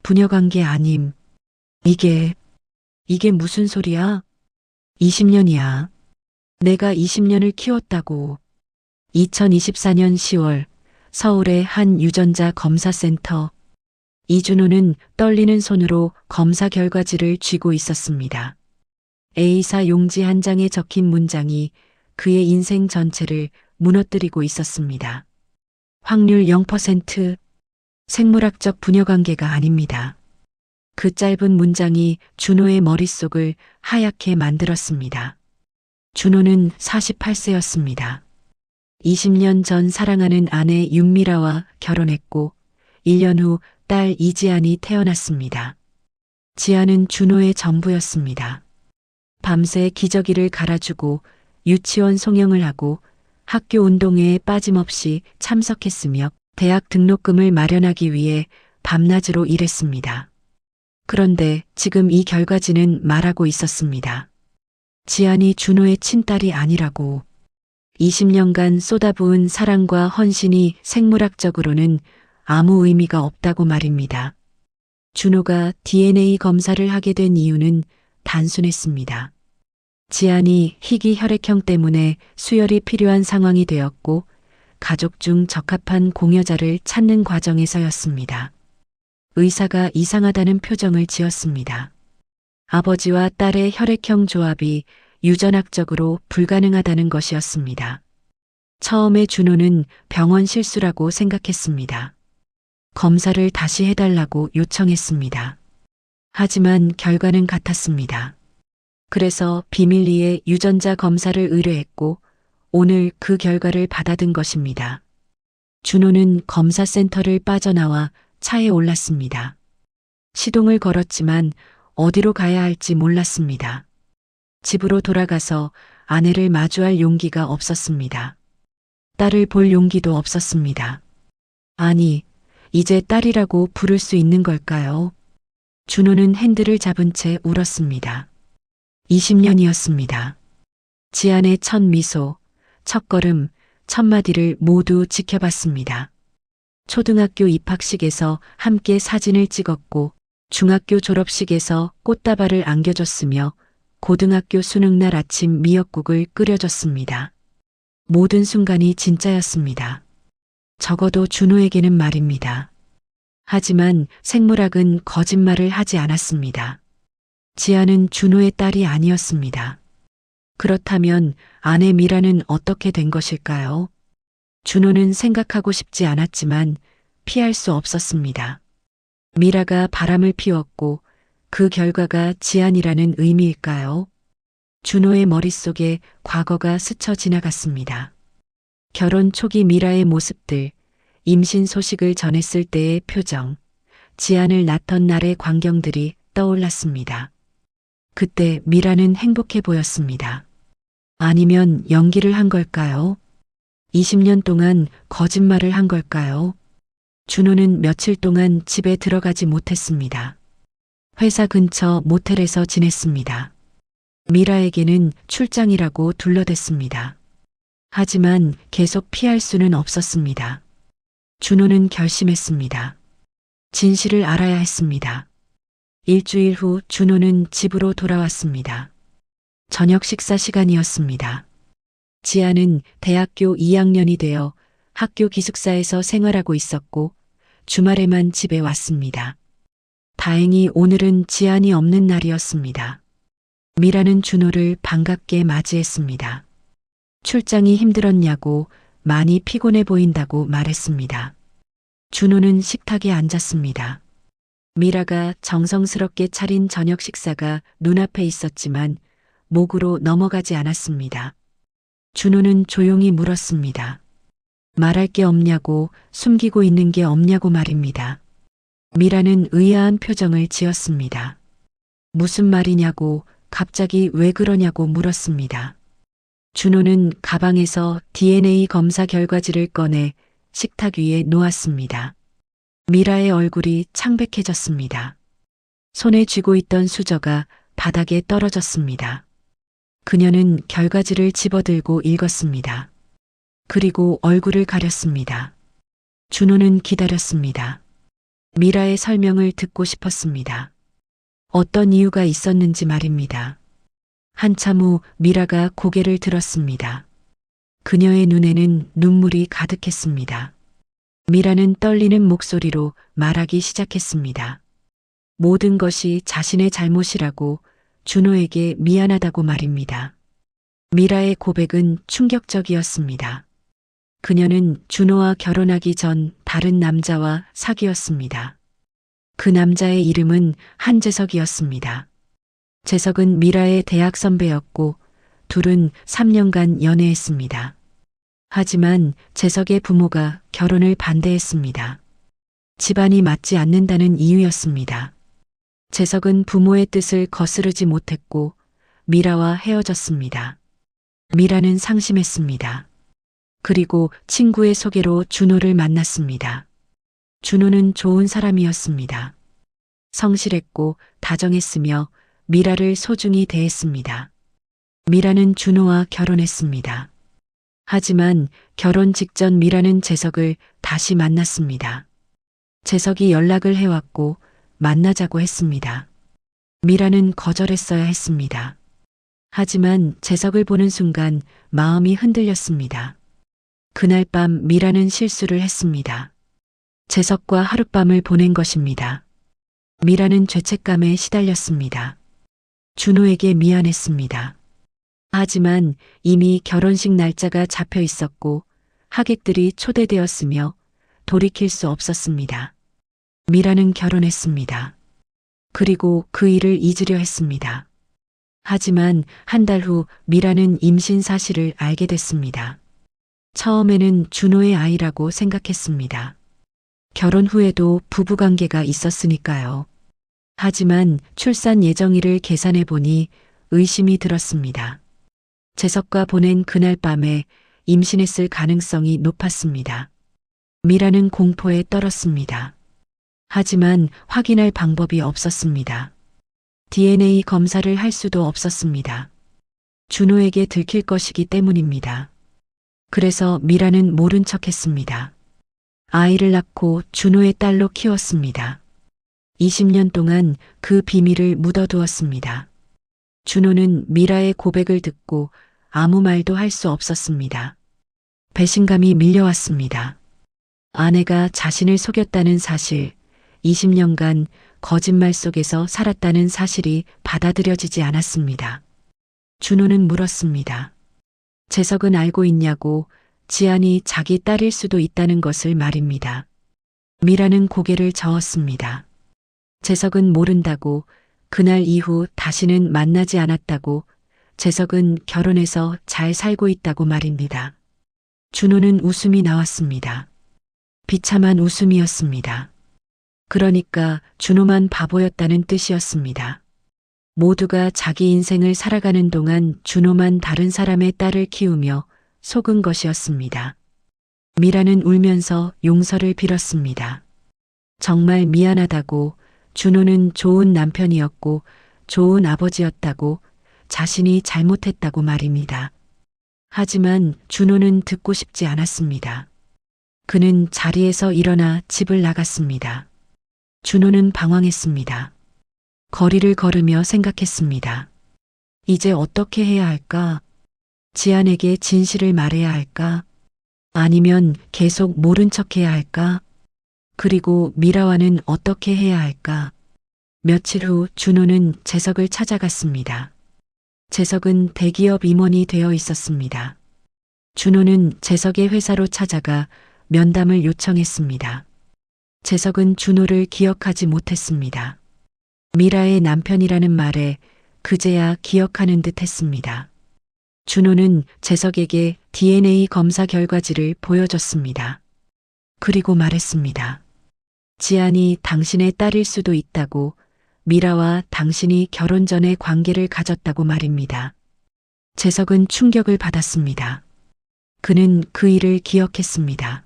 부녀관계 아님. 이게 무슨 소리야? 20년이야. 내가 20년을 키웠다고. 2024년 10월 서울의 한 유전자 검사센터. 이준호는 떨리는 손으로 검사 결과지를 쥐고 있었습니다. A사 용지 한 장에 적힌 문장이 그의 인생 전체를 무너뜨리고 있었습니다. 확률 0%. 생물학적 부녀관계가 아닙니다. 그 짧은 문장이 준호의 머릿속을 하얗게 만들었습니다. 준호는 48세였습니다. 20년 전 사랑하는 아내 윤미라와 결혼했고 1년 후 딸 이지안이 태어났습니다. 지안은 준호의 전부였습니다. 밤새 기저귀를 갈아주고 유치원 송영을 하고 학교 운동회에 빠짐없이 참석했으며 대학 등록금을 마련하기 위해 밤낮으로 일했습니다. 그런데 지금 이 결과지는 말하고 있었습니다. 지안이 준호의 친딸이 아니라고. 20년간 쏟아부은 사랑과 헌신이 생물학적으로는 아무 의미가 없다고 말입니다. 준호가 DNA 검사를 하게 된 이유는 단순했습니다. 지안이 희귀 혈액형 때문에 수혈이 필요한 상황이 되었고 가족 중 적합한 공여자를 찾는 과정에서였습니다. 의사가 이상하다는 표정을 지었습니다. 아버지와 딸의 혈액형 조합이 유전학적으로 불가능하다는 것이었습니다. 처음에 준호는 병원 실수라고 생각했습니다. 검사를 다시 해달라고 요청했습니다. 하지만 결과는 같았습니다. 그래서 비밀리에 유전자 검사를 의뢰했고 오늘 그 결과를 받아든 것입니다. 준호는 검사센터를 빠져나와 차에 올랐습니다. 시동을 걸었지만 어디로 가야 할지 몰랐습니다. 집으로 돌아가서 아내를 마주할 용기가 없었습니다. 딸을 볼 용기도 없었습니다. 아니, 이제 딸이라고 부를 수 있는 걸까요? 준호는 핸들을 잡은 채 울었습니다. 20년이었습니다. 지안의 첫 미소, 첫 걸음, 첫 마디를 모두 지켜봤습니다. 초등학교 입학식에서 함께 사진을 찍었고 중학교 졸업식에서 꽃다발을 안겨줬으며 고등학교 수능날 아침 미역국을 끓여줬습니다. 모든 순간이 진짜였습니다. 적어도 준호에게는 말입니다. 하지만 생물학은 거짓말을 하지 않았습니다. 지아는 준호의 딸이 아니었습니다. 그렇다면 아내 미라는 어떻게 된 것일까요? 준호는 생각하고 싶지 않았지만 피할 수 없었습니다. 미라가 바람을 피웠고 그 결과가 지안이라는 의미일까요? 준호의 머릿속에 과거가 스쳐 지나갔습니다. 결혼 초기 미라의 모습들, 임신 소식을 전했을 때의 표정, 지안을 낳던 날의 광경들이 떠올랐습니다. 그때 미라는 행복해 보였습니다. 아니면 연기를 한 걸까요? 20년 동안 거짓말을 한 걸까요? 준호는 며칠 동안 집에 들어가지 못했습니다. 회사 근처 모텔에서 지냈습니다. 미라에게는 출장이라고 둘러댔습니다. 하지만 계속 피할 수는 없었습니다. 준호는 결심했습니다. 진실을 알아야 했습니다. 일주일 후 준호는 집으로 돌아왔습니다. 저녁 식사 시간이었습니다. 지아는 대학교 2학년이 되어 학교 기숙사에서 생활하고 있었고 주말에만 집에 왔습니다. 다행히 오늘은 지안이 없는 날이었습니다. 미라는 준호를 반갑게 맞이했습니다. 출장이 힘들었냐고 많이 피곤해 보인다고 말했습니다. 준호는 식탁에 앉았습니다. 미라가 정성스럽게 차린 저녁 식사가 눈앞에 있었지만 목으로 넘어가지 않았습니다. 준호는 조용히 물었습니다. 말할 게 없냐고, 숨기고 있는 게 없냐고 말입니다. 미라는 의아한 표정을 지었습니다. 무슨 말이냐고, 갑자기 왜 그러냐고 물었습니다. 준호는 가방에서 DNA 검사 결과지를 꺼내 식탁 위에 놓았습니다. 미라의 얼굴이 창백해졌습니다. 손에 쥐고 있던 수저가 바닥에 떨어졌습니다. 그녀는 결과지를 집어들고 읽었습니다. 그리고 얼굴을 가렸습니다. 준호는 기다렸습니다. 미라의 설명을 듣고 싶었습니다. 어떤 이유가 있었는지 말입니다. 한참 후 미라가 고개를 들었습니다. 그녀의 눈에는 눈물이 가득했습니다. 미라는 떨리는 목소리로 말하기 시작했습니다. 모든 것이 자신의 잘못이라고, 준호에게 미안하다고 말입니다. 미라의 고백은 충격적이었습니다. 그녀는 준호와 결혼하기 전 다른 남자와 사귀었습니다. 그 남자의 이름은 한재석이었습니다. 재석은 미라의 대학 선배였고 둘은 3년간 연애했습니다. 하지만 재석의 부모가 결혼을 반대했습니다. 집안이 맞지 않는다는 이유였습니다. 재석은 부모의 뜻을 거스르지 못했고 미라와 헤어졌습니다. 미라는 상심했습니다. 그리고 친구의 소개로 준호를 만났습니다. 준호는 좋은 사람이었습니다. 성실했고 다정했으며 미라를 소중히 대했습니다. 미라는 준호와 결혼했습니다. 하지만 결혼 직전 미라는 재석을 다시 만났습니다. 재석이 연락을 해왔고 만나자고 했습니다. 미라는 거절했어야 했습니다. 하지만 재석을 보는 순간 마음이 흔들렸습니다. 그날 밤 미라는 실수를 했습니다. 재석과 하룻밤을 보낸 것입니다. 미라는 죄책감에 시달렸습니다. 준호에게 미안했습니다. 하지만 이미 결혼식 날짜가 잡혀 있었고 하객들이 초대되었으며 돌이킬 수 없었습니다. 미라는 결혼했습니다. 그리고 그 일을 잊으려 했습니다. 하지만 한 달 후 미라는 임신 사실을 알게 됐습니다. 처음에는 준호의 아이라고 생각했습니다. 결혼 후에도 부부관계가 있었으니까요. 하지만 출산 예정일을 계산해 보니 의심이 들었습니다. 재석과 보낸 그날 밤에 임신했을 가능성이 높았습니다. 미라는 공포에 떨었습니다. 하지만 확인할 방법이 없었습니다. DNA 검사를 할 수도 없었습니다. 준호에게 들킬 것이기 때문입니다. 그래서 미라는 모른 척 했습니다. 아이를 낳고 준호의 딸로 키웠습니다. 20년 동안 그 비밀을 묻어두었습니다. 준호는 미라의 고백을 듣고 아무 말도 할 수 없었습니다. 배신감이 밀려왔습니다. 아내가 자신을 속였다는 사실, 20년간 거짓말 속에서 살았다는 사실이 받아들여지지 않았습니다. 준호는 물었습니다. 재석은 알고 있냐고, 지안이 자기 딸일 수도 있다는 것을 말입니다. 미라는 고개를 저었습니다. 재석은 모른다고, 그날 이후 다시는 만나지 않았다고, 재석은 결혼해서 잘 살고 있다고 말입니다. 준호는 웃음이 나왔습니다. 비참한 웃음이었습니다. 그러니까 준호만 바보였다는 뜻이었습니다. 모두가 자기 인생을 살아가는 동안 준호만 다른 사람의 딸을 키우며 속은 것이었습니다. 미라는 울면서 용서를 빌었습니다. 정말 미안하다고, 준호는 좋은 남편이었고 좋은 아버지였다고, 자신이 잘못했다고 말입니다. 하지만 준호는 듣고 싶지 않았습니다. 그는 자리에서 일어나 집을 나갔습니다. 준호는 방황했습니다. 거리를 걸으며 생각했습니다. 이제 어떻게 해야 할까? 지안에게 진실을 말해야 할까? 아니면 계속 모른 척해야 할까? 그리고 미라와는 어떻게 해야 할까? 며칠 후 준호는 재석을 찾아갔습니다. 재석은 대기업 임원이 되어 있었습니다. 준호는 재석의 회사로 찾아가 면담을 요청했습니다. 재석은 준호를 기억하지 못했습니다. 미라의 남편이라는 말에 그제야 기억하는 듯 했습니다. 준호는 재석에게 DNA 검사 결과지를 보여줬습니다. 그리고 말했습니다. 지안이 당신의 딸일 수도 있다고, 미라와 당신이 결혼 전에 관계를 가졌다고 말입니다. 재석은 충격을 받았습니다. 그는 그 일을 기억했습니다.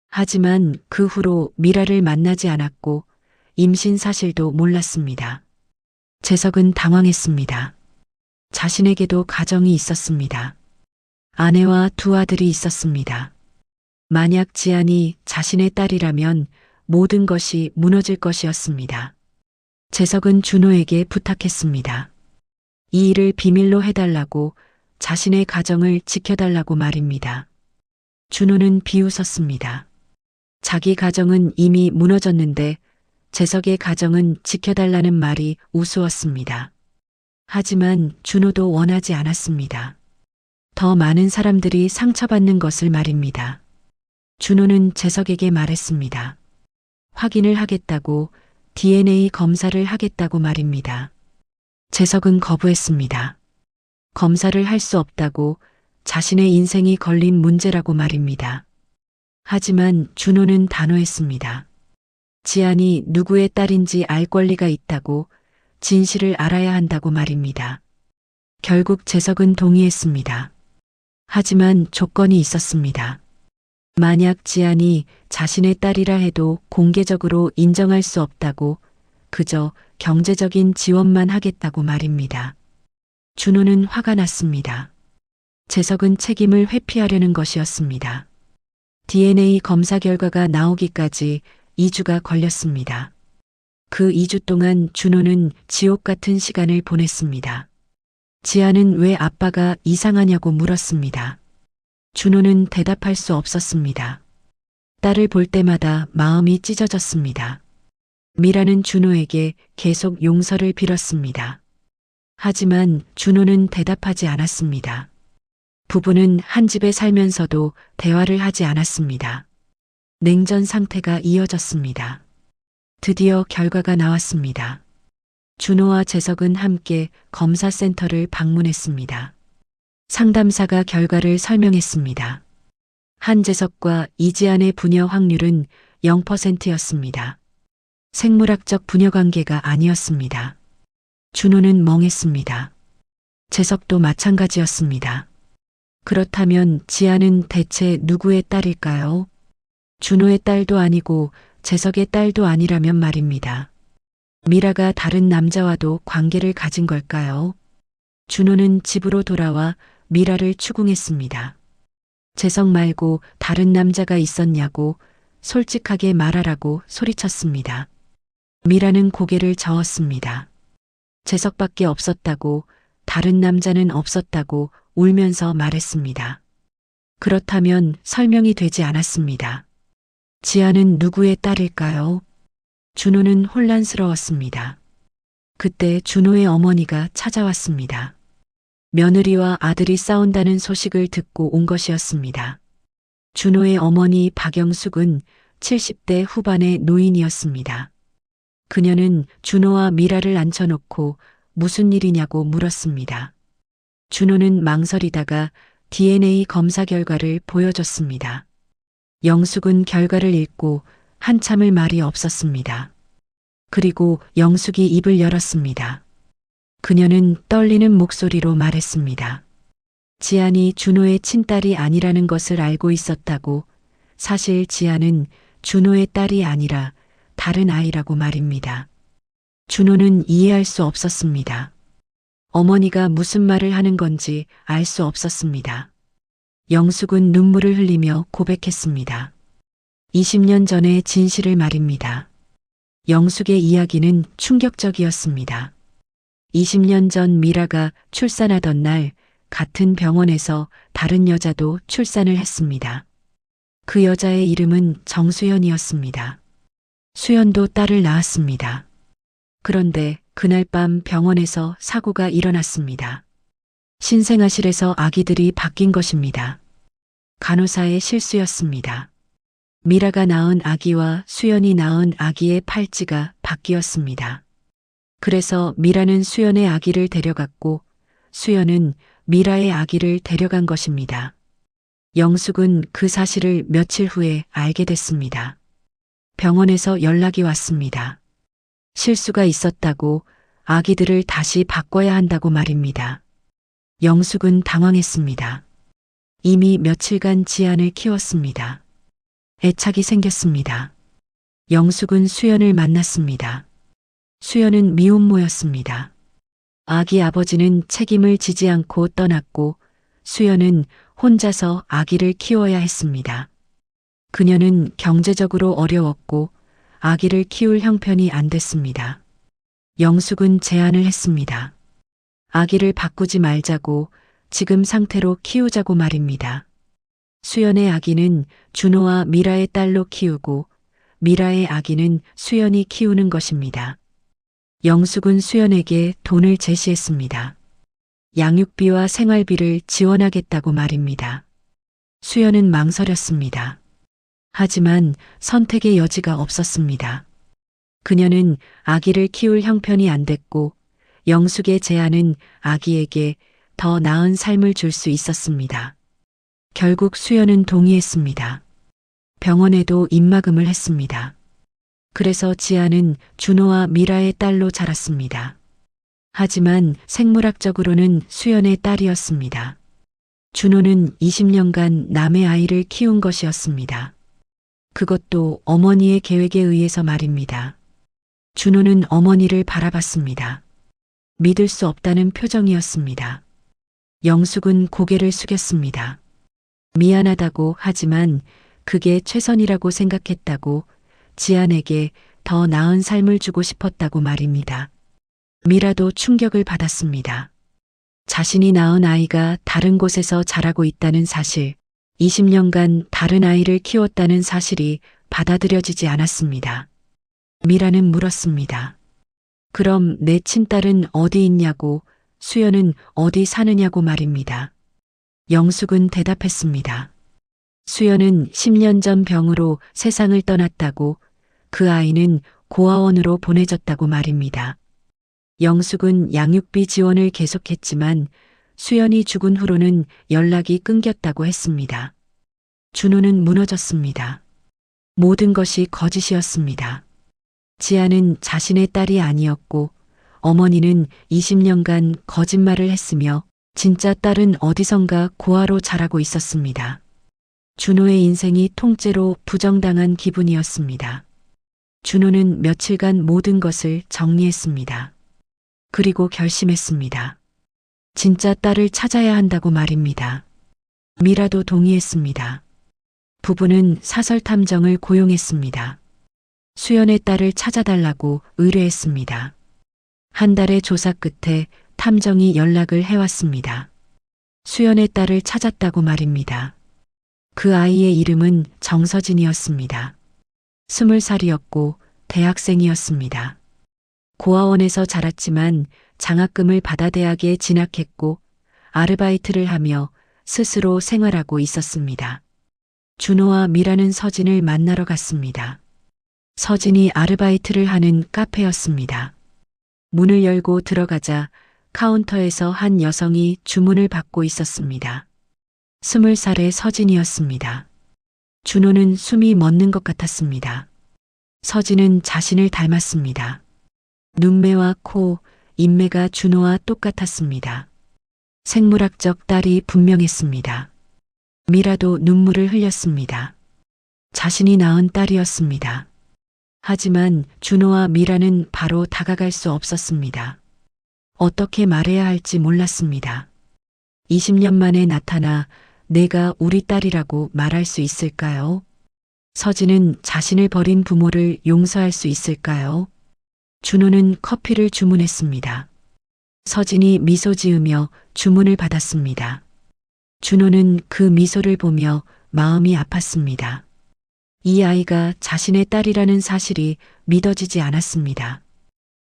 하지만 그 후로 미라를 만나지 않았고 임신 사실도 몰랐습니다. 재석은 당황했습니다. 자신에게도 가정이 있었습니다. 아내와 두 아들이 있었습니다. 만약 지안이 자신의 딸이라면 모든 것이 무너질 것이었습니다. 재석은 준호에게 부탁했습니다. 이 일을 비밀로 해달라고, 자신의 가정을 지켜달라고 말입니다. 준호는 비웃었습니다. 자기 가정은 이미 무너졌는데 재석의 가정은 지켜달라는 말이 우스웠습니다. 하지만 준호도 원하지 않았습니다. 더 많은 사람들이 상처받는 것을 말입니다. 준호는 재석에게 말했습니다. 확인을 하겠다고, DNA 검사를 하겠다고 말입니다. 재석은 거부했습니다. 검사를 할 수 없다고, 자신의 인생이 걸린 문제라고 말입니다. 하지만 준호는 단호했습니다. 지안이 누구의 딸인지 알 권리가 있다고, 진실을 알아야 한다고 말입니다. 결국 재석은 동의했습니다. 하지만 조건이 있었습니다. 만약 지안이 자신의 딸이라 해도 공개적으로 인정할 수 없다고, 그저 경제적인 지원만 하겠다고 말입니다. 준호는 화가 났습니다. 재석은 책임을 회피하려는 것이었습니다. DNA 검사 결과가 나오기까지 2주가 걸렸습니다. 그 2주 동안 준호는 지옥 같은 시간을 보냈습니다. 지아는 왜 아빠가 이상하냐고 물었습니다. 준호는 대답할 수 없었습니다. 딸을 볼 때마다 마음이 찢어졌습니다. 미라는 준호에게 계속 용서를 빌었습니다. 하지만 준호는 대답하지 않았습니다. 부부는 한 집에 살면서도 대화를 하지 않았습니다. 냉전 상태가 이어졌습니다. 드디어 결과가 나왔습니다. 준호와 재석은 함께 검사센터를 방문했습니다. 상담사가 결과를 설명했습니다. 한재석과 이지안의 부녀 확률은 0%였습니다. 생물학적 부녀 관계가 아니었습니다. 준호는 멍했습니다. 재석도 마찬가지였습니다. 그렇다면 지아는 대체 누구의 딸일까요? 준호의 딸도 아니고 재석의 딸도 아니라면 말입니다. 미라가 다른 남자와도 관계를 가진 걸까요? 준호는 집으로 돌아와 미라를 추궁했습니다. 재석 말고 다른 남자가 있었냐고, 솔직하게 말하라고 소리쳤습니다. 미라는 고개를 저었습니다. 재석밖에 없었다고, 다른 남자는 없었다고 울면서 말했습니다. 그렇다면 설명이 되지 않았습니다. 지아는 누구의 딸일까요? 준호는 혼란스러웠습니다. 그때 준호의 어머니가 찾아왔습니다. 며느리와 아들이 싸운다는 소식을 듣고 온 것이었습니다. 준호의 어머니 박영숙은 70대 후반의 노인이었습니다. 그녀는 준호와 미라를 앉혀놓고 무슨 일이냐고 물었습니다. 준호는 망설이다가 DNA 검사 결과를 보여줬습니다. 영숙은 결과를 읽고 한참을 말이 없었습니다. 그리고 영숙이 입을 열었습니다. 그녀는 떨리는 목소리로 말했습니다. 지안이 준호의 친딸이 아니라는 것을 알고 있었다고, 사실 지안은 준호의 딸이 아니라 다른 아이라고 말입니다. 준호는 이해할 수 없었습니다. 어머니가 무슨 말을 하는 건지 알 수 없었습니다. 영숙은 눈물을 흘리며 고백했습니다. 20년 전의 진실을 말입니다. 영숙의 이야기는 충격적이었습니다. 20년 전 미라가 출산하던 날 같은 병원에서 다른 여자도 출산을 했습니다. 그 여자의 이름은 정수연이었습니다. 수연도 딸을 낳았습니다. 그런데 그날 밤 병원에서 사고가 일어났습니다. 신생아실에서 아기들이 바뀐 것입니다. 간호사의 실수였습니다. 미라가 낳은 아기와 수연이 낳은 아기의 팔찌가 바뀌었습니다. 그래서 미라는 수연의 아기를 데려갔고 수연은 미라의 아기를 데려간 것입니다. 영숙은 그 사실을 며칠 후에 알게 됐습니다. 병원에서 연락이 왔습니다. 실수가 있었다고, 아기들을 다시 바꿔야 한다고 말입니다. 영숙은 당황했습니다. 이미 며칠간 지안을 키웠습니다. 애착이 생겼습니다. 영숙은 수연을 만났습니다. 수연은 미혼모였습니다. 아기 아버지는 책임을 지지 않고 떠났고 수연은 혼자서 아기를 키워야 했습니다. 그녀는 경제적으로 어려웠고 아기를 키울 형편이 안 됐습니다. 영숙은 제안을 했습니다. 아기를 바꾸지 말자고 지금 상태로 키우자고 말입니다. 수연의 아기는 준호와 미라의 딸로 키우고 미라의 아기는 수연이 키우는 것입니다. 영숙은 수연에게 돈을 제시했습니다. 양육비와 생활비를 지원하겠다고 말입니다. 수연은 망설였습니다. 하지만 선택의 여지가 없었습니다. 그녀는 아기를 키울 형편이 안 됐고 영숙의 제안은 아기에게 더 나은 삶을 줄 수 있었습니다. 결국 수연은 동의했습니다. 병원에도 입막음을 했습니다. 그래서 지아는 준호와 미라의 딸로 자랐습니다. 하지만 생물학적으로는 수연의 딸이었습니다. 준호는 20년간 남의 아이를 키운 것이었습니다. 그것도 어머니의 계획에 의해서 말입니다. 준호는 어머니를 바라봤습니다. 믿을 수 없다는 표정이었습니다. 영숙은 고개를 숙였습니다. 미안하다고 하지만 그게 최선이라고 생각했다고 지안에게 더 나은 삶을 주고 싶었다고 말입니다. 미라도 충격을 받았습니다. 자신이 낳은 아이가 다른 곳에서 자라고 있다는 사실, 20년간 다른 아이를 키웠다는 사실이 받아들여지지 않았습니다. 미라는 물었습니다. 그럼 내 친딸은 어디 있냐고, 수연은 어디 사느냐고 말입니다. 영숙은 대답했습니다. 수연은 10년 전 병으로 세상을 떠났다고, 그 아이는 고아원으로 보내졌다고 말입니다. 영숙은 양육비 지원을 계속했지만 수연이 죽은 후로는 연락이 끊겼다고 했습니다. 준호는 무너졌습니다. 모든 것이 거짓이었습니다. 지아는 자신의 딸이 아니었고 어머니는 20년간 거짓말을 했으며 진짜 딸은 어디선가 고아로 자라고 있었습니다. 준호의 인생이 통째로 부정당한 기분이었습니다. 준호는 며칠간 모든 것을 정리했습니다. 그리고 결심했습니다. 진짜 딸을 찾아야 한다고 말입니다. 미라도 동의했습니다. 부부는 사설 탐정을 고용했습니다. 수연의 딸을 찾아달라고 의뢰했습니다. 한 달의 조사 끝에 탐정이 연락을 해왔습니다. 수연의 딸을 찾았다고 말입니다. 그 아이의 이름은 정서진이었습니다. 20살이었고 대학생이었습니다. 고아원에서 자랐지만 장학금을 받아 대학에 진학했고 아르바이트를 하며 스스로 생활하고 있었습니다. 준호와 미라는 서진을 만나러 갔습니다. 서진이 아르바이트를 하는 카페였습니다. 문을 열고 들어가자 카운터에서 한 여성이 주문을 받고 있었습니다. 20살의 서진이었습니다. 준호는 숨이 멎는 것 같았습니다. 서진은 자신을 닮았습니다. 눈매와 코, 인매가 준호와 똑같았습니다. 생물학적 딸이 분명했습니다. 미라도 눈물을 흘렸습니다. 자신이 낳은 딸이었습니다. 하지만 준호와 미라는 바로 다가갈 수 없었습니다. 어떻게 말해야 할지 몰랐습니다. 20년 만에 나타나 내가 우리 딸이라고 말할 수 있을까요? 서진은 자신을 버린 부모를 용서할 수 있을까요? 준호는 커피를 주문했습니다. 서진이 미소 지으며 주문을 받았습니다. 준호는 그 미소를 보며 마음이 아팠습니다. 이 아이가 자신의 딸이라는 사실이 믿어지지 않았습니다.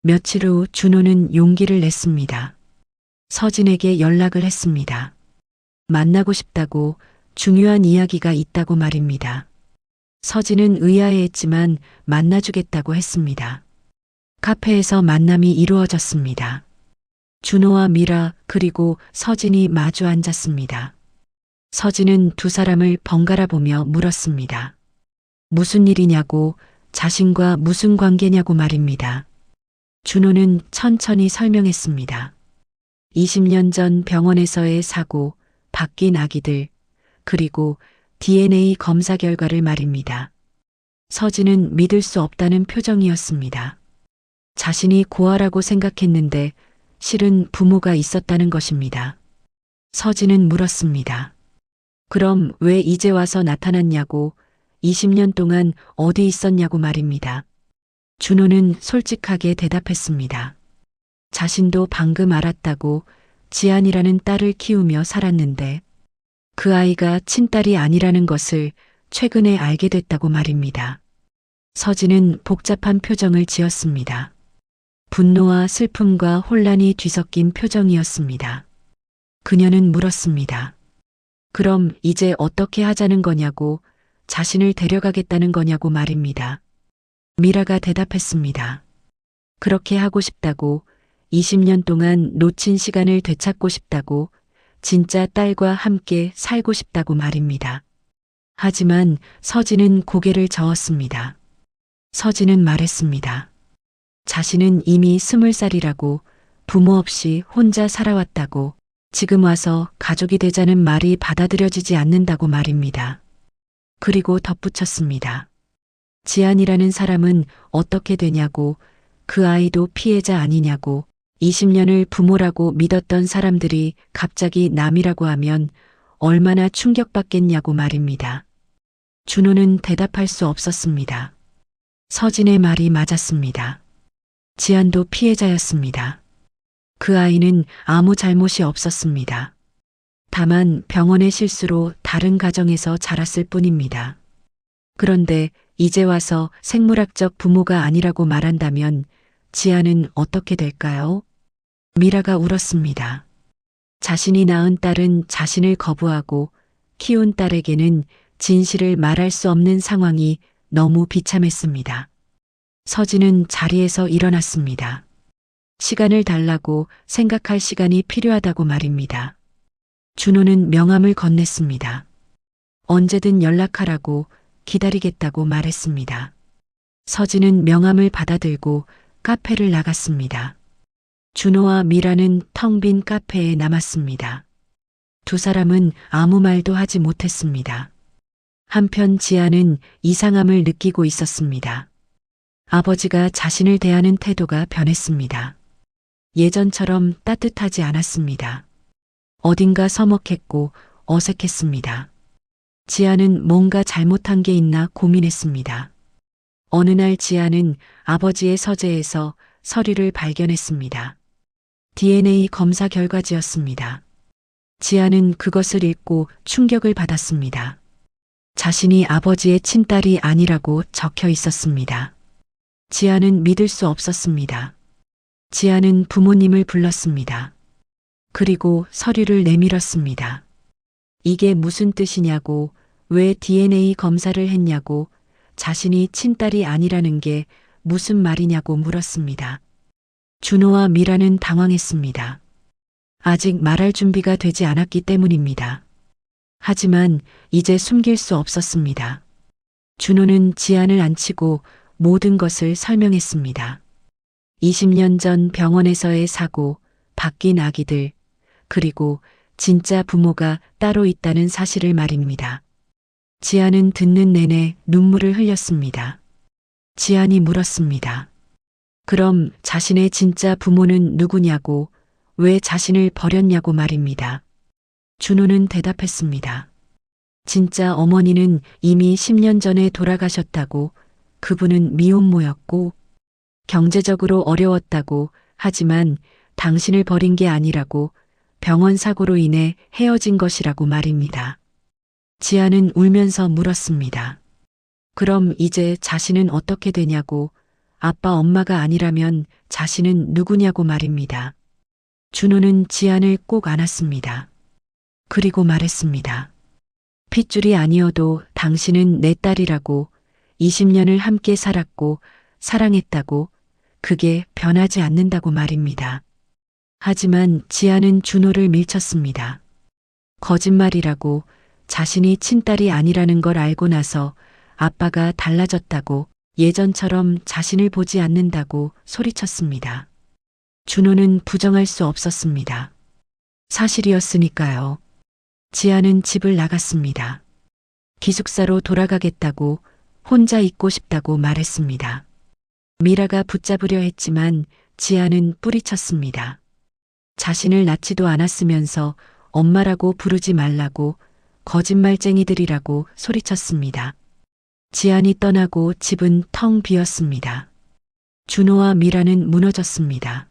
며칠 후 준호는 용기를 냈습니다. 서진에게 연락을 했습니다. 만나고 싶다고 중요한 이야기가 있다고 말입니다. 서진은 의아해했지만 만나주겠다고 했습니다. 카페에서 만남이 이루어졌습니다. 준호와 미라 그리고 서진이 마주 앉았습니다. 서진은 두 사람을 번갈아 보며 물었습니다. 무슨 일이냐고, 자신과 무슨 관계냐고 말입니다. 준호는 천천히 설명했습니다. 20년 전 병원에서의 사고, 바뀐 아기들, 그리고 DNA 검사 결과를 말입니다. 서진은 믿을 수 없다는 표정이었습니다. 자신이 고아라고 생각했는데 실은 부모가 있었다는 것입니다. 서진은 물었습니다. 그럼 왜 이제 와서 나타났냐고, 20년 동안 어디 있었냐고 말입니다. 준호는 솔직하게 대답했습니다. 자신도 방금 알았다고 지안이라는 딸을 키우며 살았는데 그 아이가 친딸이 아니라는 것을 최근에 알게 됐다고 말입니다. 서진은 복잡한 표정을 지었습니다. 분노와 슬픔과 혼란이 뒤섞인 표정이었습니다. 그녀는 물었습니다. 그럼 이제 어떻게 하자는 거냐고, 자신을 데려가겠다는 거냐고 말입니다. 미라가 대답했습니다. 그렇게 하고 싶다고, 20년 동안 놓친 시간을 되찾고 싶다고, 진짜 딸과 함께 살고 싶다고 말입니다. 하지만 서진은 고개를 저었습니다. 서진은 말했습니다. 자신은 이미 20살이라고, 부모 없이 혼자 살아왔다고, 지금 와서 가족이 되자는 말이 받아들여지지 않는다고 말입니다. 그리고 덧붙였습니다. 지안이라는 사람은 어떻게 되냐고, 그 아이도 피해자 아니냐고, 20년을 부모라고 믿었던 사람들이 갑자기 남이라고 하면 얼마나 충격받겠냐고 말입니다. 준호는 대답할 수 없었습니다. 서진의 말이 맞았습니다. 지안도 피해자였습니다. 그 아이는 아무 잘못이 없었습니다. 다만 병원의 실수로 다른 가정에서 자랐을 뿐입니다. 그런데 이제 와서 생물학적 부모가 아니라고 말한다면 지안은 어떻게 될까요? 미라가 울었습니다. 자신이 낳은 딸은 자신을 거부하고 키운 딸에게는 진실을 말할 수 없는 상황이 너무 비참했습니다. 서진은 자리에서 일어났습니다. 시간을 달라고 생각할 시간이 필요하다고 말입니다. 준호는 명함을 건넸습니다. 언제든 연락하라고, 기다리겠다고 말했습니다. 서진은 명함을 받아들고 카페를 나갔습니다. 준호와 미라는 텅 빈 카페에 남았습니다. 두 사람은 아무 말도 하지 못했습니다. 한편 지아는 이상함을 느끼고 있었습니다. 아버지가 자신을 대하는 태도가 변했습니다. 예전처럼 따뜻하지 않았습니다. 어딘가 서먹했고 어색했습니다. 지아는 뭔가 잘못한 게 있나 고민했습니다. 어느 날 지아는 아버지의 서재에서 서류를 발견했습니다. DNA 검사 결과지였습니다. 지아는 그것을 읽고 충격을 받았습니다. 자신이 아버지의 친딸이 아니라고 적혀 있었습니다. 지아는 믿을 수 없었습니다. 지아는 부모님을 불렀습니다. 그리고 서류를 내밀었습니다. 이게 무슨 뜻이냐고, 왜 DNA 검사를 했냐고, 자신이 친딸이 아니라는 게 무슨 말이냐고 물었습니다. 준호와 미라는 당황했습니다. 아직 말할 준비가 되지 않았기 때문입니다. 하지만 이제 숨길 수 없었습니다. 준호는 지안을 안치고 모든 것을 설명했습니다. 20년 전 병원에서의 사고, 바뀐 아기들, 그리고 진짜 부모가 따로 있다는 사실을 말입니다. 지안은 듣는 내내 눈물을 흘렸습니다. 지안이 물었습니다. 그럼 자신의 진짜 부모는 누구냐고, 왜 자신을 버렸냐고 말입니다. 준호는 대답했습니다. 진짜 어머니는 이미 10년 전에 돌아가셨다고, 그분은 미혼모였고, 경제적으로 어려웠다고, 하지만 당신을 버린 게 아니라고, 병원 사고로 인해 헤어진 것이라고 말입니다. 지아는 울면서 물었습니다. 그럼 이제 자신은 어떻게 되냐고, 아빠 엄마가 아니라면 자신은 누구냐고 말입니다. 준호는 지안을 꼭 안았습니다. 그리고 말했습니다. 핏줄이 아니어도 당신은 내 딸이라고, 20년을 함께 살았고 사랑했다고, 그게 변하지 않는다고 말입니다. 하지만 지아는 준호를 밀쳤습니다. 거짓말이라고, 자신이 친딸이 아니라는 걸 알고 나서 아빠가 달라졌다고, 예전처럼 자신을 보지 않는다고 소리쳤습니다. 준호는 부정할 수 없었습니다. 사실이었으니까요. 지아는 집을 나갔습니다. 기숙사로 돌아가겠다고, 혼자 있고 싶다고 말했습니다. 미라가 붙잡으려 했지만 지아는 뿌리쳤습니다. 자신을 낳지도 않았으면서 엄마라고 부르지 말라고, 거짓말쟁이들이라고 소리쳤습니다. 지안이 떠나고 집은 텅 비었습니다. 준호와 미라는 무너졌습니다.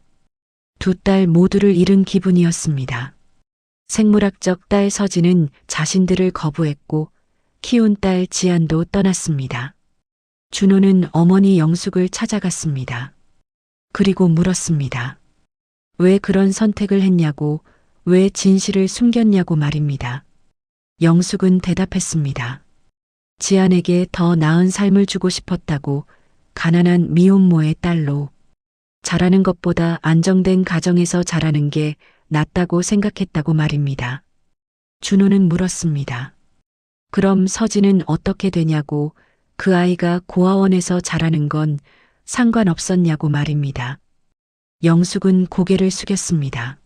두 딸 모두를 잃은 기분이었습니다. 생물학적 딸 서진은 자신들을 거부했고 키운 딸 지안도 떠났습니다. 준호는 어머니 영숙을 찾아갔습니다. 그리고 물었습니다. 왜 그런 선택을 했냐고, 왜 진실을 숨겼냐고 말입니다. 영숙은 대답했습니다. 지안에게 더 나은 삶을 주고 싶었다고, 가난한 미혼모의 딸로. 자라는 것보다 안정된 가정에서 자라는 게 낫다고 생각했다고 말입니다. 준호는 물었습니다. 그럼 서진은 어떻게 되냐고, 그 아이가 고아원에서 자라는 건 상관없었냐고 말입니다. 영숙은 고개를 숙였습니다.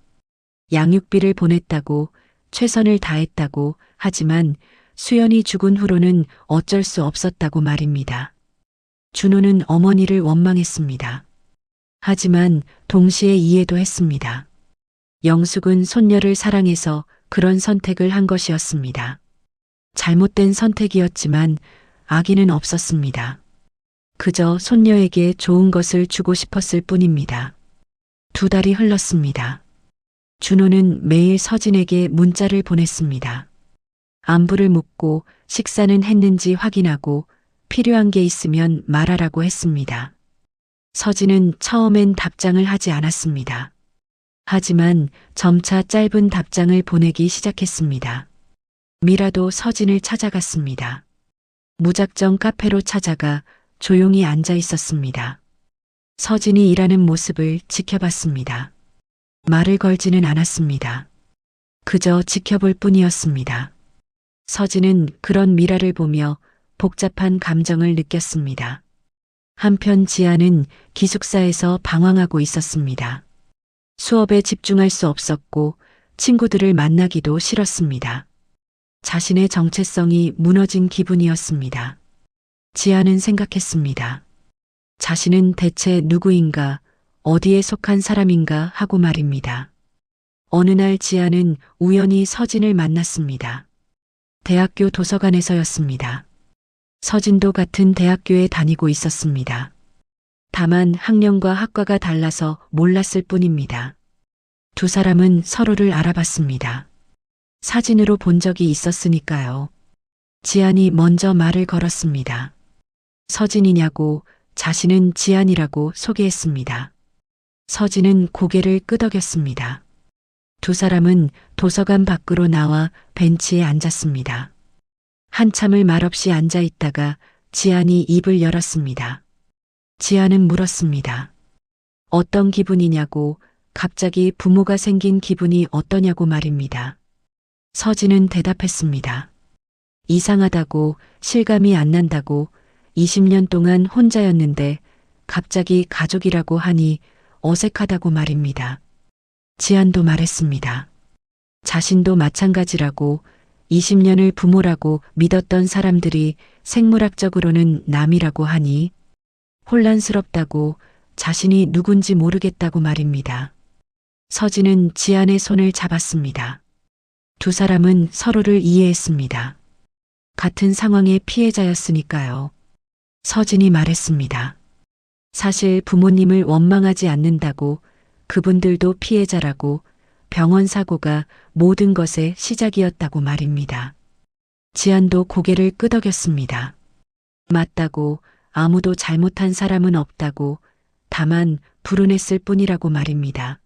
양육비를 보냈다고, 최선을 다했다고, 하지만 수연이 죽은 후로는 어쩔 수 없었다고 말입니다. 준호는 어머니를 원망했습니다. 하지만 동시에 이해도 했습니다. 영숙은 손녀를 사랑해서 그런 선택을 한 것이었습니다. 잘못된 선택이었지만 악의는 없었습니다. 그저 손녀에게 좋은 것을 주고 싶었을 뿐입니다. 두 달이 흘렀습니다. 준호는 매일 서진에게 문자를 보냈습니다. 안부를 묻고 식사는 했는지 확인하고 필요한 게 있으면 말하라고 했습니다. 서진은 처음엔 답장을 하지 않았습니다. 하지만 점차 짧은 답장을 보내기 시작했습니다. 미라도 서진을 찾아갔습니다. 무작정 카페로 찾아가 조용히 앉아 있었습니다. 서진이 일하는 모습을 지켜봤습니다. 말을 걸지는 않았습니다. 그저 지켜볼 뿐이었습니다. 서진은 그런 미라를 보며 복잡한 감정을 느꼈습니다. 한편 지아는 기숙사에서 방황하고 있었습니다. 수업에 집중할 수 없었고 친구들을 만나기도 싫었습니다. 자신의 정체성이 무너진 기분이었습니다. 지아는 생각했습니다. 자신은 대체 누구인가, 어디에 속한 사람인가 하고 말입니다. 어느 날 지아는 우연히 서진을 만났습니다. 대학교 도서관에서였습니다. 서진도 같은 대학교에 다니고 있었습니다. 다만 학년과 학과가 달라서 몰랐을 뿐입니다. 두 사람은 서로를 알아봤습니다. 사진으로 본 적이 있었으니까요. 지안이 먼저 말을 걸었습니다. 서진이냐고, 자신은 지안이라고 소개했습니다. 서진은 고개를 끄덕였습니다. 두 사람은 도서관 밖으로 나와 벤치에 앉았습니다. 한참을 말없이 앉아 있다가 지안이 입을 열었습니다. 지안은 물었습니다. 어떤 기분이냐고, 갑자기 부모가 생긴 기분이 어떠냐고 말입니다. 서진은 대답했습니다. 이상하다고, 실감이 안 난다고, 20년 동안 혼자였는데 갑자기 가족이라고 하니 어색하다고 말입니다. 지안도 말했습니다. 자신도 마찬가지라고, 20년을 부모라고 믿었던 사람들이 생물학적으로는 남이라고 하니 혼란스럽다고, 자신이 누군지 모르겠다고 말입니다. 서진은 지안의 손을 잡았습니다. 두 사람은 서로를 이해했습니다. 같은 상황의 피해자였으니까요. 서진이 말했습니다. 사실 부모님을 원망하지 않는다고, 그분들도 피해자라고, 병원 사고가 모든 것의 시작이었다고 말입니다. 지안도 고개를 끄덕였습니다. 맞다고, 아무도 잘못한 사람은 없다고, 다만 불운했을 뿐이라고 말입니다.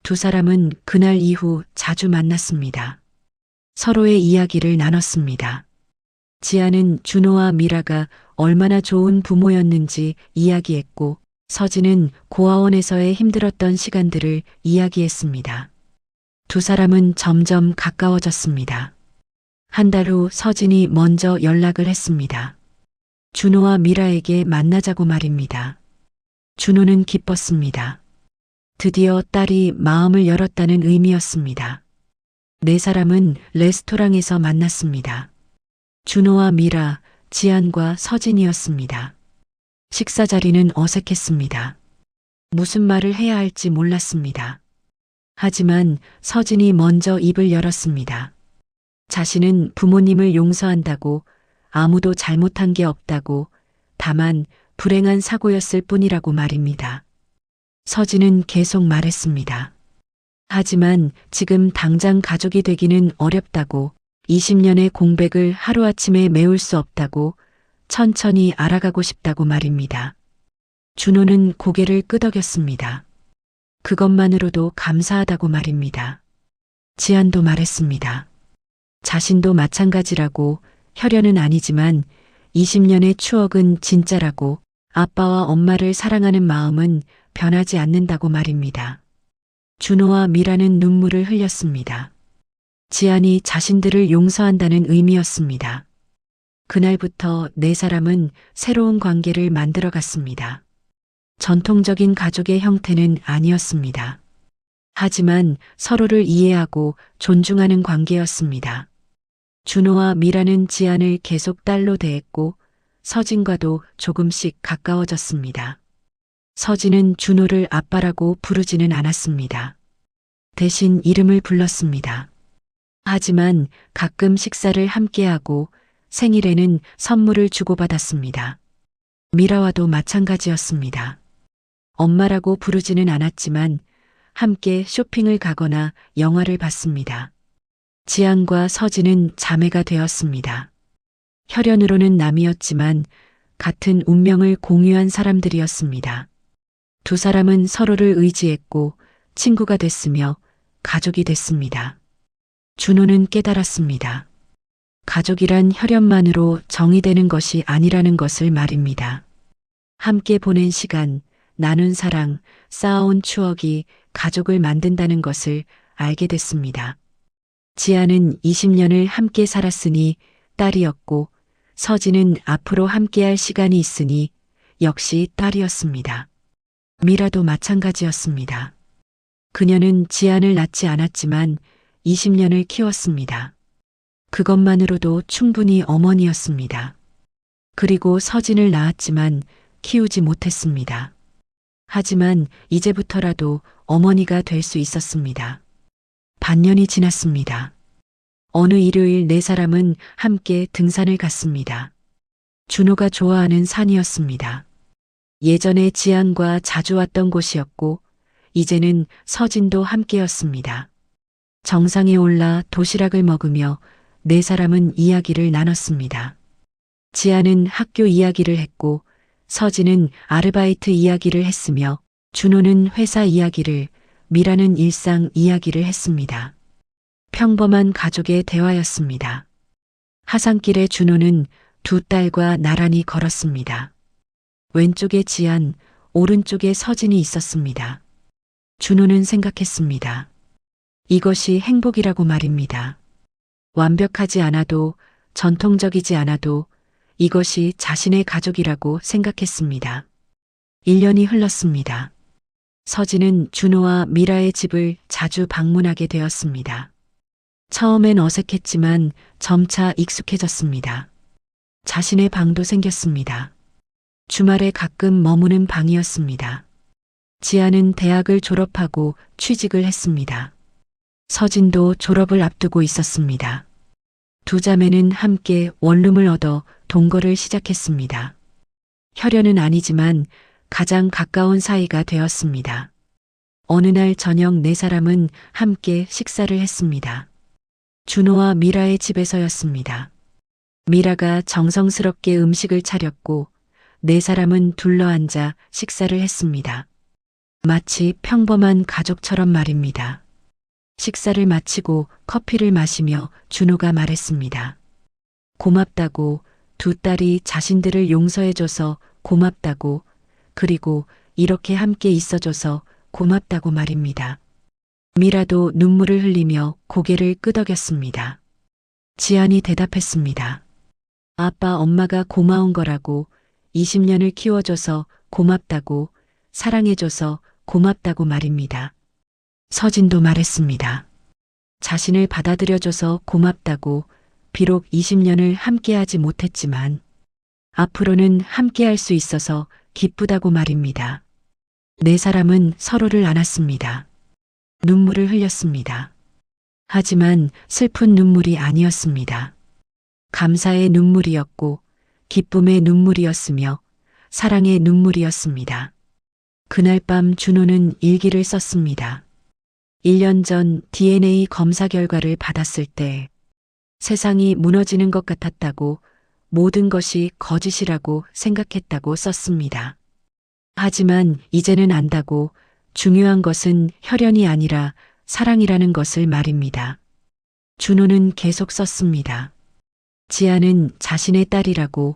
두 사람은 그날 이후 자주 만났습니다. 서로의 이야기를 나눴습니다. 지아는 준호와 미라가 얼마나 좋은 부모였는지 이야기했고, 서진은 고아원에서의 힘들었던 시간들을 이야기했습니다. 두 사람은 점점 가까워졌습니다. 한 달 후 서진이 먼저 연락을 했습니다. 준호와 미라에게 만나자고 말입니다. 준호는 기뻤습니다. 드디어 딸이 마음을 열었다는 의미였습니다. 네 사람은 레스토랑에서 만났습니다. 준호와 미라, 지안과 서진이었습니다. 식사 자리는 어색했습니다. 무슨 말을 해야 할지 몰랐습니다. 하지만 서진이 먼저 입을 열었습니다. 자신은 부모님을 용서한다고, 아무도 잘못한 게 없다고, 다만 불행한 사고였을 뿐이라고 말입니다. 서진은 계속 말했습니다. 하지만 지금 당장 가족이 되기는 어렵다고, 20년의 공백을 하루아침에 메울 수 없다고, 천천히 알아가고 싶다고 말입니다. 준호는 고개를 끄덕였습니다. 그것만으로도 감사하다고 말입니다. 지안도 말했습니다. 자신도 마찬가지라고, 혈연은 아니지만 20년의 추억은 진짜라고, 아빠와 엄마를 사랑하는 마음은 변하지 않는다고 말입니다. 준호와 미라는 눈물을 흘렸습니다. 지안이 자신들을 용서한다는 의미였습니다. 그날부터 네 사람은 새로운 관계를 만들어갔습니다. 전통적인 가족의 형태는 아니었습니다. 하지만 서로를 이해하고 존중하는 관계였습니다. 준호와 미라는 지안을 계속 딸로 대했고 서진과도 조금씩 가까워졌습니다. 서진은 준호를 아빠라고 부르지는 않았습니다. 대신 이름을 불렀습니다. 하지만 가끔 식사를 함께하고 생일에는 선물을 주고받았습니다. 미라와도 마찬가지였습니다. 엄마라고 부르지는 않았지만 함께 쇼핑을 가거나 영화를 봤습니다. 지안과 서진은 자매가 되었습니다. 혈연으로는 남이었지만 같은 운명을 공유한 사람들이었습니다. 두 사람은 서로를 의지했고 친구가 됐으며 가족이 됐습니다. 준호는 깨달았습니다. 가족이란 혈연만으로 정의되는 것이 아니라는 것을 말입니다. 함께 보낸 시간, 나눈 사랑, 쌓아온 추억이 가족을 만든다는 것을 알게 됐습니다. 지아는 20년을 함께 살았으니 딸이었고 서진은 앞으로 함께할 시간이 있으니 역시 딸이었습니다. 미라도 마찬가지였습니다. 그녀는 지안을 낳지 않았지만 20년을 키웠습니다. 그것만으로도 충분히 어머니였습니다. 그리고 서진을 낳았지만 키우지 못했습니다. 하지만 이제부터라도 어머니가 될 수 있었습니다. 반년이 지났습니다. 어느 일요일 네 사람은 함께 등산을 갔습니다. 준호가 좋아하는 산이었습니다. 예전에 지안과 자주 왔던 곳이었고 이제는 서진도 함께였습니다. 정상에 올라 도시락을 먹으며 네 사람은 이야기를 나눴습니다. 지안은 학교 이야기를 했고 서진은 아르바이트 이야기를 했으며 준호는 회사 이야기를, 미라는 일상 이야기를 했습니다. 평범한 가족의 대화였습니다. 하산길에 준호는 두 딸과 나란히 걸었습니다. 왼쪽에 지안, 오른쪽에 서진이 있었습니다. 준호는 생각했습니다. 이것이 행복이라고 말입니다. 완벽하지 않아도, 전통적이지 않아도 이것이 자신의 가족이라고 생각했습니다. 1년이 흘렀습니다. 서진은 준호와 미라의 집을 자주 방문하게 되었습니다. 처음엔 어색했지만 점차 익숙해졌습니다. 자신의 방도 생겼습니다. 주말에 가끔 머무는 방이었습니다. 지아는 대학을 졸업하고 취직을 했습니다. 서진도 졸업을 앞두고 있었습니다. 두 자매는 함께 원룸을 얻어 동거를 시작했습니다. 혈연은 아니지만 가장 가까운 사이가 되었습니다. 어느 날 저녁 네 사람은 함께 식사를 했습니다. 준호와 미라의 집에서였습니다. 미라가 정성스럽게 음식을 차렸고 네 사람은 둘러앉아 식사를 했습니다. 마치 평범한 가족처럼 말입니다. 식사를 마치고 커피를 마시며 준호가 말했습니다. 고맙다고, 두 딸이 자신들을 용서해줘서 고맙다고, 그리고 이렇게 함께 있어줘서 고맙다고 말입니다. 미라도 눈물을 흘리며 고개를 끄덕였습니다. 지안이 대답했습니다. 아빠 엄마가 고마운 거라고, 20년을 키워줘서 고맙다고, 사랑해줘서 고맙다고 말입니다. 서진도 말했습니다. 자신을 받아들여줘서 고맙다고, 비록 20년을 함께하지 못했지만 앞으로는 함께할 수 있어서 기쁘다고 말입니다. 네 사람은 서로를 안았습니다. 눈물을 흘렸습니다. 하지만 슬픈 눈물이 아니었습니다. 감사의 눈물이었고 기쁨의 눈물이었으며 사랑의 눈물이었습니다. 그날 밤 준호는 일기를 썼습니다. 1년 전 DNA 검사 결과를 받았을 때 세상이 무너지는 것 같았다고, 모든 것이 거짓이라고 생각했다고 썼습니다. 하지만 이제는 안다고, 중요한 것은 혈연이 아니라 사랑이라는 것을 말입니다. 준호는 계속 썼습니다. 지아는 자신의 딸이라고,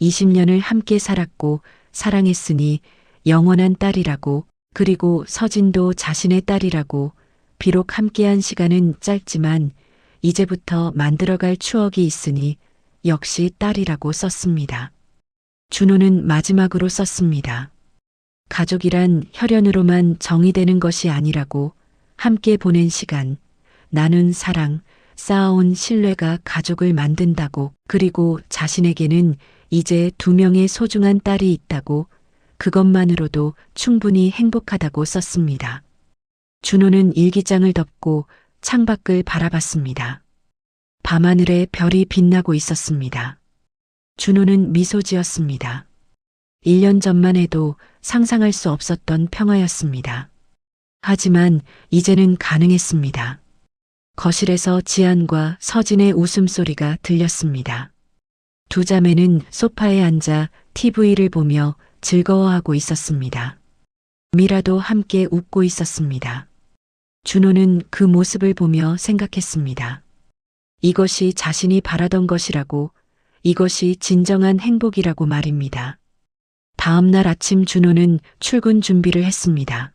20년을 함께 살았고 사랑했으니 영원한 딸이라고, 그리고 서진도 자신의 딸이라고, 비록 함께한 시간은 짧지만 이제부터 만들어갈 추억이 있으니 역시 딸이라고 썼습니다. 준호는 마지막으로 썼습니다. 가족이란 혈연으로만 정의되는 것이 아니라고, 함께 보낸 시간, 나눈 사랑, 쌓아온 신뢰가 가족을 만든다고, 그리고 자신에게는 이제 2명의 소중한 딸이 있다고, 그것만으로도 충분히 행복하다고 썼습니다. 준호는 일기장을 덮고 창밖을 바라봤습니다. 밤하늘에 별이 빛나고 있었습니다. 준호는 미소 지었습니다. 1년 전만 해도 상상할 수 없었던 평화였습니다. 하지만 이제는 가능했습니다. 거실에서 지안과 서진의 웃음소리가 들렸습니다. 두 자매는 소파에 앉아 TV를 보며 즐거워하고 있었습니다. 미라도 함께 웃고 있었습니다. 준호는 그 모습을 보며 생각했습니다. 이것이 자신이 바라던 것이라고, 이것이 진정한 행복이라고 말입니다. 다음 날 아침 준호는 출근 준비를 했습니다.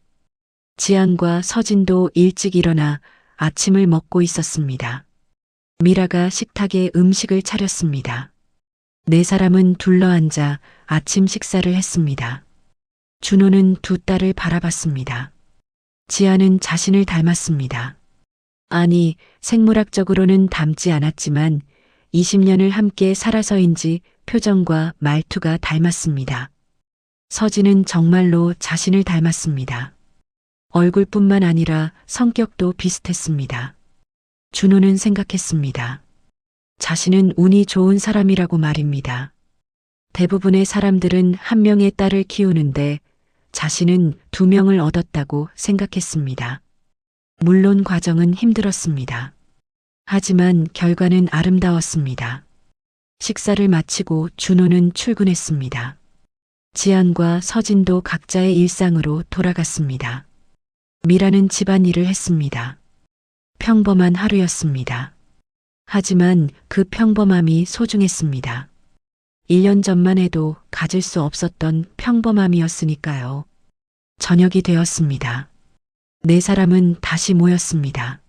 지안과 서진도 일찍 일어나 아침을 먹고 있었습니다. 미라가 식탁에 음식을 차렸습니다. 4사람은 둘러앉아 아침 식사를 했습니다. 준호는 두 딸을 바라봤습니다. 지아는 자신을 닮았습니다. 아니, 생물학적으로는 닮지 않았지만 20년을 함께 살아서인지 표정과 말투가 닮았습니다. 서진은 정말로 자신을 닮았습니다. 얼굴뿐만 아니라 성격도 비슷했습니다. 준호는 생각했습니다. 자신은 운이 좋은 사람이라고 말입니다. 대부분의 사람들은 1명의 딸을 키우는데 자신은 2명을 얻었다고 생각했습니다. 물론 과정은 힘들었습니다. 하지만 결과는 아름다웠습니다. 식사를 마치고 준호는 출근했습니다. 지안과 서진도 각자의 일상으로 돌아갔습니다. 미라는 집안일을 했습니다. 평범한 하루였습니다. 하지만 그 평범함이 소중했습니다. 1년 전만 해도 가질 수 없었던 평범함이었으니까요. 저녁이 되었습니다. 4사람은 다시 모였습니다.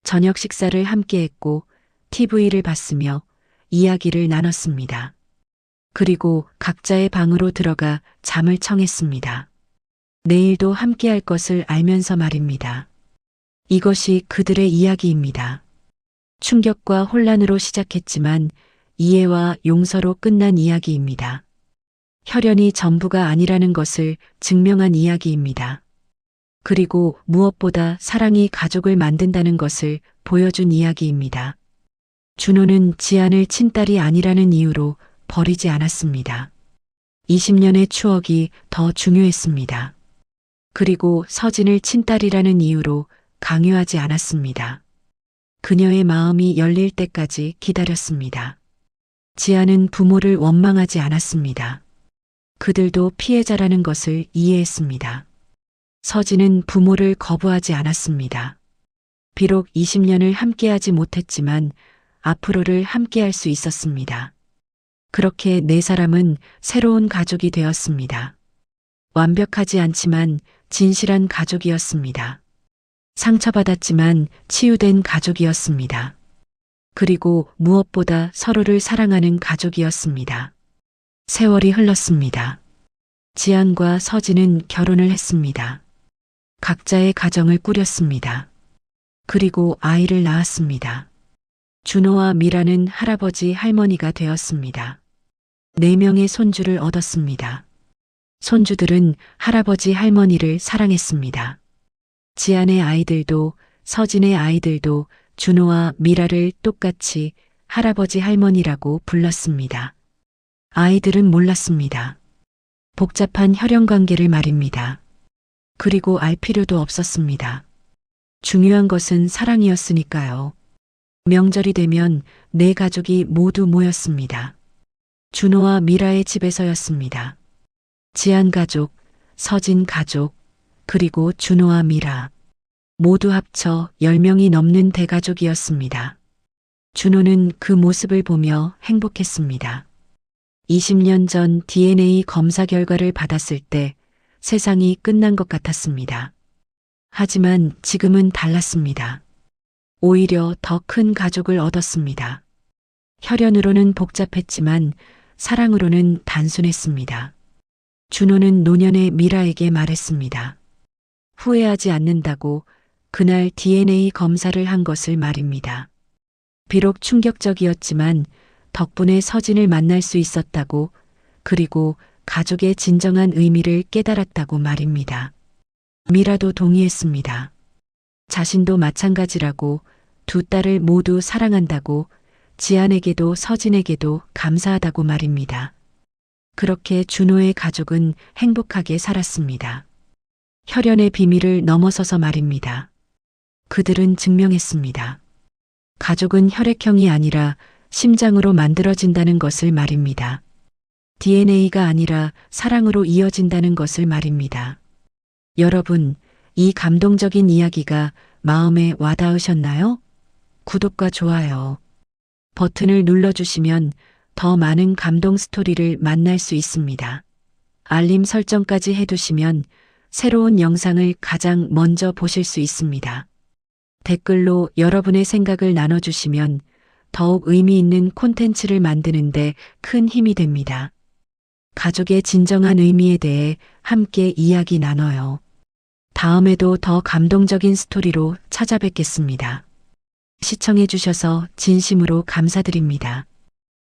저녁 식사를 함께 했고 TV를 봤으며 이야기를 나눴습니다. 그리고 각자의 방으로 들어가 잠을 청했습니다. 내일도 함께 할 것을 알면서 말입니다. 이것이 그들의 이야기입니다. 충격과 혼란으로 시작했지만 이해와 용서로 끝난 이야기입니다. 혈연이 전부가 아니라는 것을 증명한 이야기입니다. 그리고 무엇보다 사랑이 가족을 만든다는 것을 보여준 이야기입니다. 준호는 지안을 친딸이 아니라는 이유로 버리지 않았습니다. 20년의 추억이 더 중요했습니다. 그리고 서진을 친딸이라는 이유로 강요하지 않았습니다. 그녀의 마음이 열릴 때까지 기다렸습니다. 지아는 부모를 원망하지 않았습니다. 그들도 피해자라는 것을 이해했습니다. 서진은 부모를 거부하지 않았습니다. 비록 20년을 함께하지 못했지만 앞으로를 함께할 수 있었습니다. 그렇게 4사람은 새로운 가족이 되었습니다. 완벽하지 않지만 진실한 가족이었습니다. 상처받았지만 치유된 가족이었습니다. 그리고 무엇보다 서로를 사랑하는 가족이었습니다. 세월이 흘렀습니다. 지안과 서진은 결혼을 했습니다. 각자의 가정을 꾸렸습니다. 그리고 아이를 낳았습니다. 준호와 미라는 할아버지 할머니가 되었습니다. 4명의 손주를 얻었습니다. 손주들은 할아버지 할머니를 사랑했습니다. 지안의 아이들도 서진의 아이들도 준호와 미라를 똑같이 할아버지 할머니라고 불렀습니다. 아이들은 몰랐습니다. 복잡한 혈연 관계를 말입니다. 그리고 알 필요도 없었습니다. 중요한 것은 사랑이었으니까요. 명절이 되면 네 가족이 모두 모였습니다. 준호와 미라의 집에서였습니다. 지안 가족, 서진 가족, 그리고 준호와 미라. 모두 합쳐 10명이 넘는 대가족이었습니다. 준호는 그 모습을 보며 행복했습니다. 20년 전 DNA 검사 결과를 받았을 때 세상이 끝난 것 같았습니다. 하지만 지금은 달랐습니다. 오히려 더 큰 가족을 얻었습니다. 혈연으로는 복잡했지만 사랑으로는 단순했습니다. 준호는 노년의 미라에게 말했습니다. 후회하지 않는다고 그날 DNA 검사를 한 것을 말입니다. 비록 충격적이었지만 덕분에 서진을 만날 수 있었다고, 그리고 가족의 진정한 의미를 깨달았다고 말입니다. 미라도 동의했습니다. 자신도 마찬가지라고, 두 딸을 모두 사랑한다고, 지안에게도 서진에게도 감사하다고 말입니다. 그렇게 준호의 가족은 행복하게 살았습니다. 혈연의 비밀을 넘어서서 말입니다. 그들은 증명했습니다. 가족은 혈액형이 아니라 심장으로 만들어진다는 것을 말입니다. DNA가 아니라 사랑으로 이어진다는 것을 말입니다. 여러분, 이 감동적인 이야기가 마음에 와닿으셨나요? 구독과 좋아요 버튼을 눌러주시면 더 많은 감동 스토리를 만날 수 있습니다. 알림 설정까지 해두시면 새로운 영상을 가장 먼저 보실 수 있습니다. 댓글로 여러분의 생각을 나눠주시면 더욱 의미 있는 콘텐츠를 만드는데 큰 힘이 됩니다. 가족의 진정한 의미에 대해 함께 이야기 나눠요. 다음에도 더 감동적인 스토리로 찾아뵙겠습니다. 시청해주셔서 진심으로 감사드립니다.